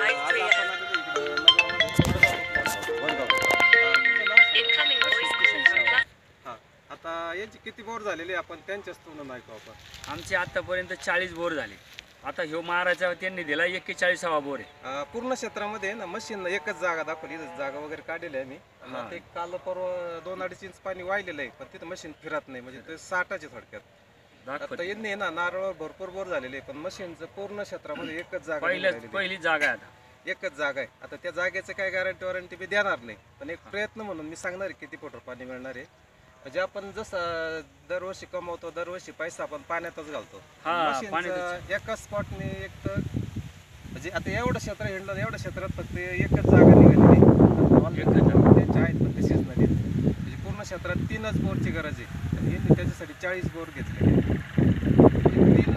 आज आपण आलेलो इकडं नगरमध्ये वडगाव. हा, आता यांची किती बोर झालेली आपण त्यांच्याच तोंडून ऐकू आपण. आमचे आतापर्यंत 40 बोर झाले. आता ह्यो महाराजा त्यांनी दिला 41वा बोर आहे. पूर्ण क्षेत्रामध्ये ना मशीन एकच जागा दाखवली, जागा वगैरे काढलेली आहे मी. हा. ते काल परवा 2-2.5 इंच पाणी वाहिलेलं आहे, पण तिथं मशीन फिरत नाही, म्हणजे ते 60चे थोडक्यात. दाखवत आता यांनी ना नारळ भरपूर बोर झालेले आहे, पण मशीनचं पूर्ण क्षेत्रामध्ये एकच जागा निघालेली आहे. पहिली जागा आहे आता. एकच जागा आहे. आता त्या जागेचं काय गॅरंटी वॉरंटी मी देणार नाही, पण एक प्रयत्न म्हणून मी सांगणार आहे किती फुटर पाणी मिळणार आहे. म्हणजे आपण जसं दरवर्षी कमवतो, दरवर्षी पैसा आपण पाण्यातच घालतो. मशीनचं एका स्पॉटने एक तर म्हणजे आता एवढं क्षेत्र हिंडलं, एवढ्या क्षेत्रात फक्त एकच जागा निघालेली त्यांचे आहेत, पण ते सिजनली म्हणजे पूर्ण क्षेत्रात 3च बोरची गरज आहे. आणि यांनी त्याच्यासाठी 40 बोर घेतलेले. 3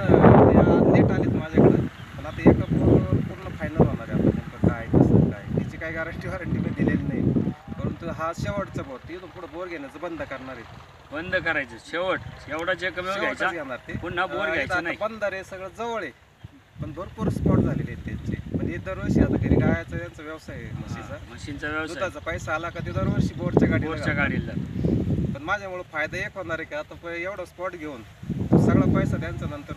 नेट आलेत माझ्याकडं, पण आता एका बोरवर पूर्ण फायनल होणार आहे. आता नेमकं काय कसं काय त्याची काही गॅरंटी वॉरंटी मी दिलेली नाही, परंतु हा शेवटचा बोर, तिथून पुढे बोर घेण्याचं बंद करणार आहे. बंद करायचं शेवट एवढा जे कमी शेवटच घ्यायचा, घेणार ते. पुन्हा बोर घ्यायचा नाही. बंदर आहे सगळं जवळ आहे, पण भरपूर स्पॉट झालेले आहेत त्यांचे. म्हणजे दरवर्षी आता घरी गायचा त्यांचा व्यवसाय आहे म्हशीचा. मशीनचा व्यवसाय दुधाचा पैसा आला का ते दरवर्षी बोरच्या बोरच्या गाडीला पण माझ्यामुळे फायदा एक होणार आहे की आता एवढा स्पॉट घेऊन सगळा पैसा त्यांचा नंतर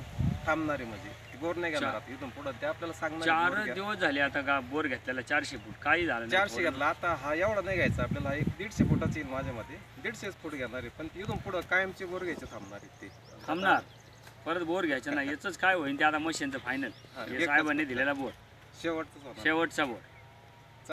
थांबणार आहे. म्हणजे बोर नाही घेणार आता इथून पुढे, ते आपल्याला सांगणार. 4 दिवस झाले आता बोर घेतलेला 400 फूट काही झालं नाही. 400 घेतला, आता हा एवढा नाही घ्यायचा आपल्याला, एक 150 फुटाचा येईल माझ्या मध्ये. 150 फूट घेणार आहे, पण इथून पुढे कायमचे बोर घ्यायचे थांबणार आहेत ते. थांबणार, परत बोर घ्यायचं नाही. याच काय होईल ते आता मशीनचं फायनल साहेबांनी दिलेला बोर शेवटचा शेवटचा बोर.